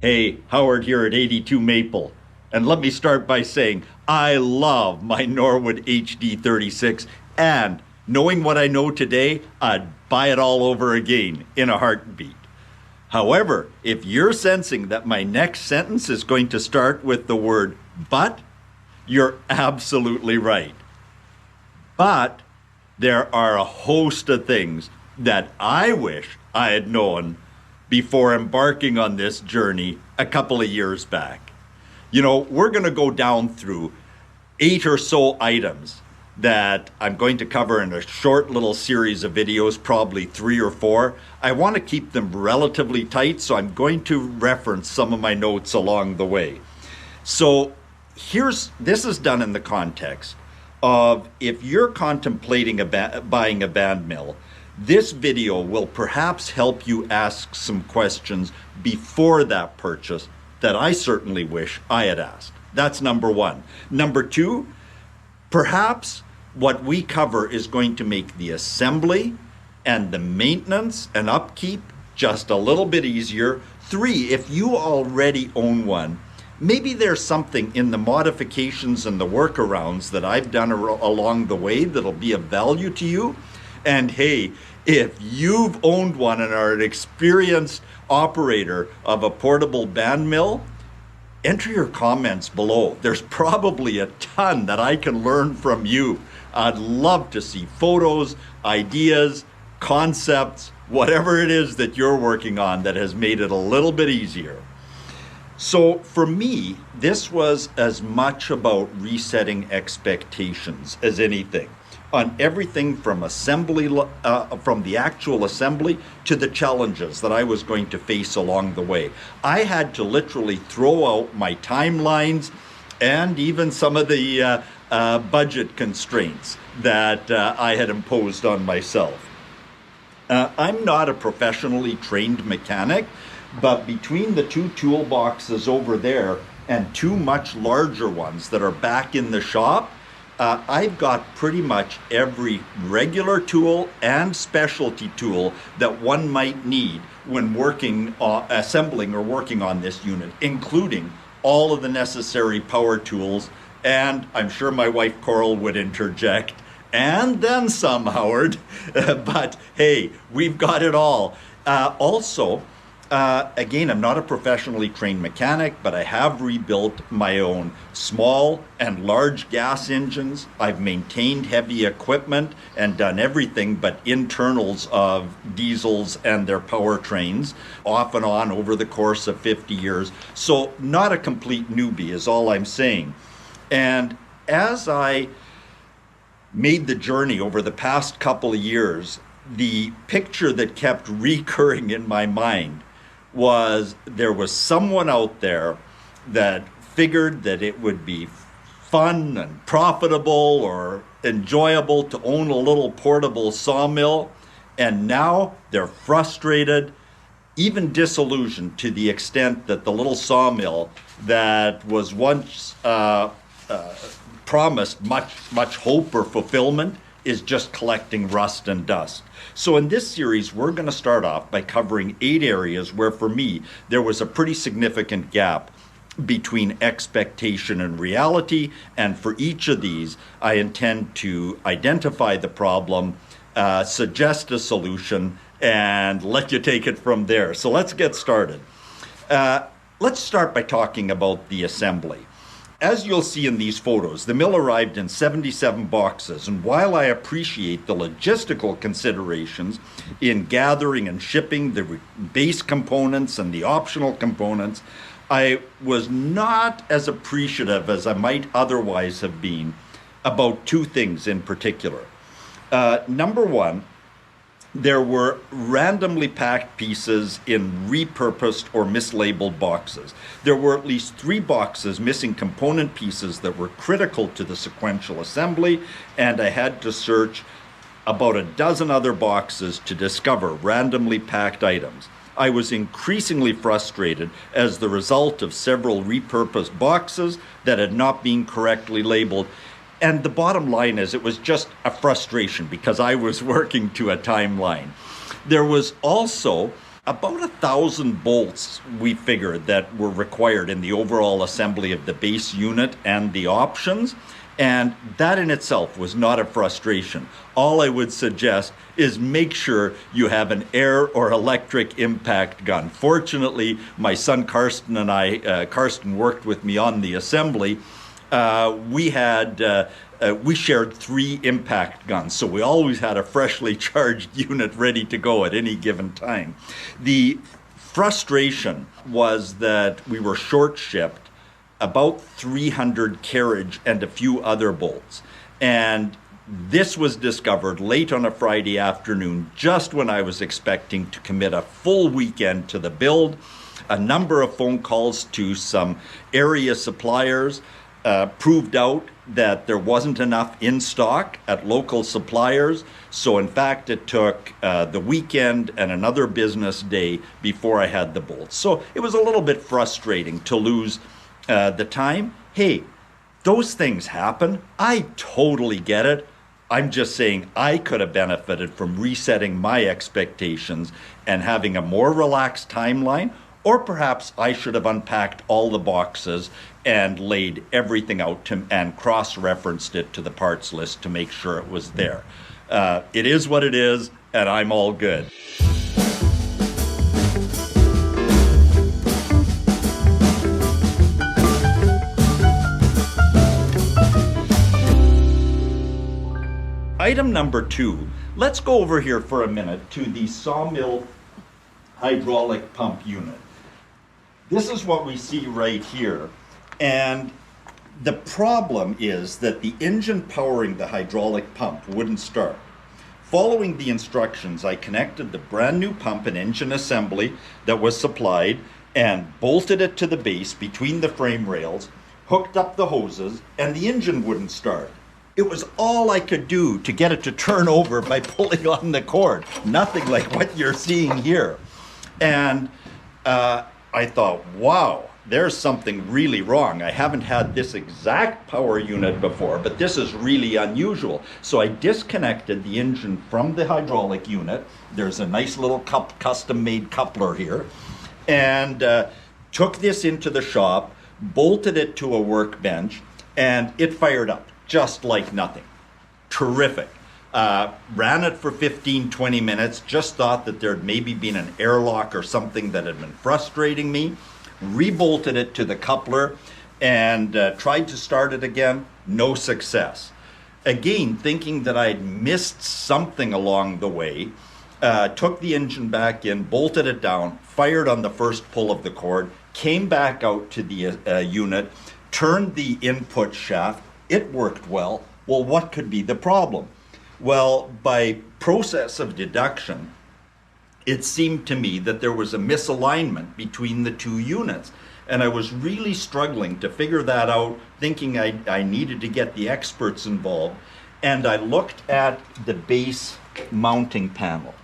Hey, Howard here at 82 Maple. And let me start by saying I love my Norwood HD36, and knowing what I know today, I'd buy it all over again in a heartbeat. However, if you're sensing that my next sentence is going to start with the word but, you're absolutely right. But there are a host of things that I wish I had known before embarking on this journey a couple of years back. You know, we're going to go down through 8 or so items that I'm going to cover in a short little series of videos, probably 3 or 4. I want to keep them relatively tight, so I'm going to reference some of my notes along the way. So this is done in the context of if you're contemplating buying a band mill, this video will perhaps help you ask some questions before that purchase that I certainly wish I had asked. That's number one. Number two, perhaps what we cover is going to make the assembly and the maintenance and upkeep just a little bit easier. 3, if you already own one, maybe there's something in the modifications and the workarounds that I've done along the way that'll be of value to you. And hey, if you've owned one and are an experienced operator of a portable band mill, enter your comments below. There's probably a ton that I can learn from you. I'd love to see photos, ideas, concepts, whatever it is that you're working on that has made it a little bit easier. So for me, this was as much about resetting expectations as anything, on everything from assembly, from the actual assembly to the challenges that I was going to face along the way. I had to literally throw out my timelines and even some of the budget constraints that I had imposed on myself. I'm not a professionally trained mechanic, but between the 2 toolboxes over there and 2 much larger ones that are back in the shop, I've got pretty much every regular tool and specialty tool that one might need when working, assembling or working on this unit, including all of the necessary power tools, and I'm sure my wife Coral would interject, and then some, Howard. But hey, we've got it all. Again, I'm not a professionally trained mechanic, but I have rebuilt my own small and large gas engines. I've maintained heavy equipment and done everything but internals of diesels and their powertrains off and on over the course of 50 years. So not a complete newbie is all I'm saying. And as I made the journey over the past couple of years, the picture that kept recurring in my mind was there was someone out there that figured that it would be fun and profitable or enjoyable to own a little portable sawmill, and now they're frustrated, even disillusioned, to the extent that the little sawmill that was once promised much hope or fulfillment is just collecting rust and dust. So in this series, we're going to start off by covering 8 areas where, for me, there was a pretty significant gap between expectation and reality. And for each of these, I intend to identify the problem, suggest a solution, and let you take it from there. So let's get started. Let's start by talking about the assembly. As you'll see in these photos, the mill arrived in 77 boxes, and while I appreciate the logistical considerations in gathering and shipping the base components and the optional components, I was not as appreciative as I might otherwise have been about 2 things in particular. Number one, there were randomly packed pieces in repurposed or mislabeled boxes. There were at least 3 boxes missing component pieces that were critical to the sequential assembly, and I had to search about a dozen other boxes to discover randomly packed items. I was increasingly frustrated as the result of several repurposed boxes that had not been correctly labeled. And the bottom line is it was just a frustration because I was working to a timeline. There was also about 1,000 bolts we figured that were required in the overall assembly of the base unit and the options. And that in itself was not a frustration. All I would suggest is make sure you have an air or electric impact gun. Fortunately, my son Karsten and I, Karsten worked with me on the assembly. We shared 3 impact guns, so we always had a freshly charged unit ready to go at any given time. The frustration was that we were short-shipped about 300 carriage and a few other bolts. And this was discovered late on a Friday afternoon, just when I was expecting to commit a full weekend to the build. A number of phone calls to some area suppliers proved out that there wasn't enough in stock at local suppliers. So in fact, it took the weekend and another business day before I had the bolts. So it was a little bit frustrating to lose the time. Hey, those things happen. I totally get it. I'm just saying I could have benefited from resetting my expectations and having a more relaxed timeline, or perhaps I should have unpacked all the boxes and laid everything out and cross-referenced it to the parts list to make sure it was there. It is what it is, and I'm all good. Item number 2, let's go over here for a minute to the Sawmill hydraulic pump unit. This is what we see right here, and the problem is that the engine powering the hydraulic pump wouldn't start. Following the instructions, I connected the brand new pump and engine assembly that was supplied and bolted it to the base between the frame rails, hooked up the hoses, and the engine wouldn't start. It was all I could do to get it to turn over by pulling on the cord. Nothing like what you're seeing here. And I thought, wow, there's something really wrong. I haven't had this exact power unit before, but this is really unusual. So I disconnected the engine from the hydraulic unit. There's a nice little custom-made coupler here. And took this into the shop, bolted it to a workbench, and it fired up. Just like nothing. Terrific. Ran it for 15-20 minutes, just thought that there'd maybe been an airlock or something that had been frustrating me, rebolted it to the coupler, and tried to start it again, no success. Again, thinking that I'd missed something along the way, took the engine back in, bolted it down, fired on the first pull of the cord, came back out to the unit, turned the input shaft. It worked well. Well, what could be the problem? Well, by process of deduction, it seemed to me that there was a misalignment between the 2 units. And I was really struggling to figure that out, thinking I needed to get the experts involved. And I looked at the base mounting panel.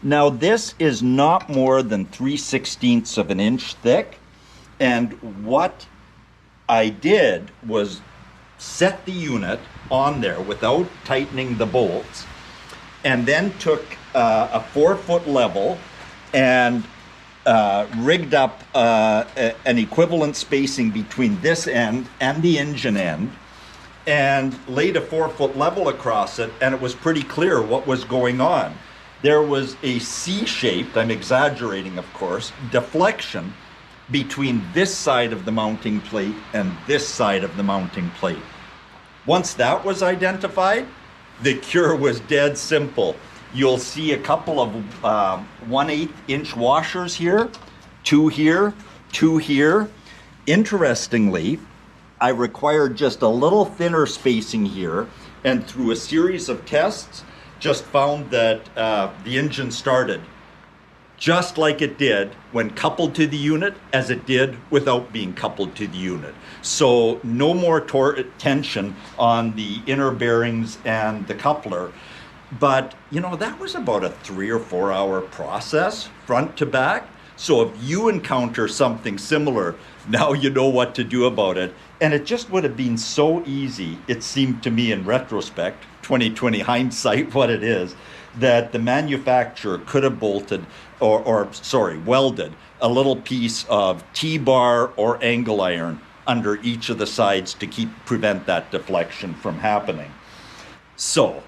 Now, this is not more than 3/16 of an inch thick. And what I did was set the unit on there without tightening the bolts, and then took a 4-foot level and rigged up an equivalent spacing between this end and the engine end, and laid a 4-foot level across it, and it was pretty clear what was going on. There was a C-shaped, I'm exaggerating of course, deflection between this side of the mounting plate and this side of the mounting plate. Once that was identified, the cure was dead simple. You'll see a couple of 1/8 inch washers here, 2 here, 2 here. Interestingly, I required just a little thinner spacing here, and through a series of tests, just found that the engine started just like it did when coupled to the unit as it did without being coupled to the unit. So no more tension on the inner bearings and the coupler. But you know, that was about a 3 or 4 hour process, front to back. So if you encounter something similar, now you know what to do about it. And it just would have been so easy, it seemed to me in retrospect, 2020 hindsight what it is, that the manufacturer could have bolted welded a little piece of T-bar or angle iron under each of the sides to prevent that deflection from happening. So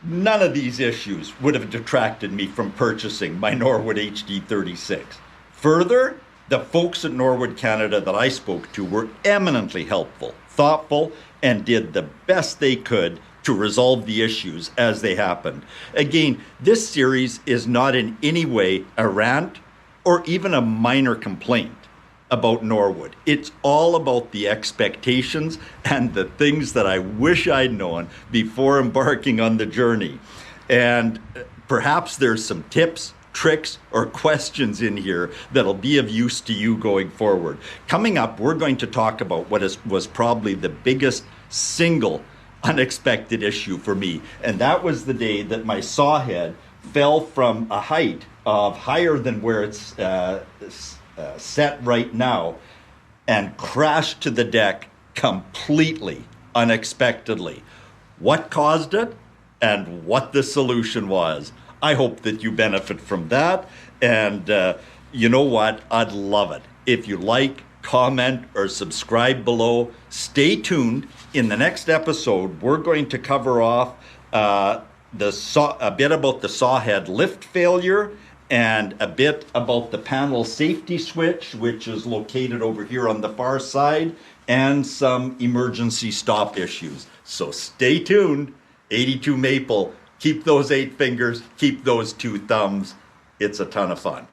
none of these issues would have detracted me from purchasing my Norwood HD36. Further, the folks at Norwood Canada that I spoke to were eminently helpful, thoughtful, and did the best they could to resolve the issues as they happened. Again, this series is not in any way a rant or even a minor complaint about Norwood. It's all about the expectations and the things that I wish I'd known before embarking on the journey. And perhaps there's some tips, tricks, or questions in here that'll be of use to you going forward. Coming up, we're going to talk about what was probably the biggest single unexpected issue for me, and that was the day that my saw head fell from a height of higher than where it's set right now and crashed to the deck completely unexpectedly. What caused it and what the solution was. I hope that you benefit from that, and you know what? I'd love it if you like, comment, or subscribe below. Stay tuned. In the next episode, we're going to cover off a bit about the saw head lift failure and a bit about the panel safety switch, which is located over here on the far side, and some emergency stop issues. So stay tuned. 82 Maple. Keep those 8 fingers, keep those 2 thumbs. It's a ton of fun.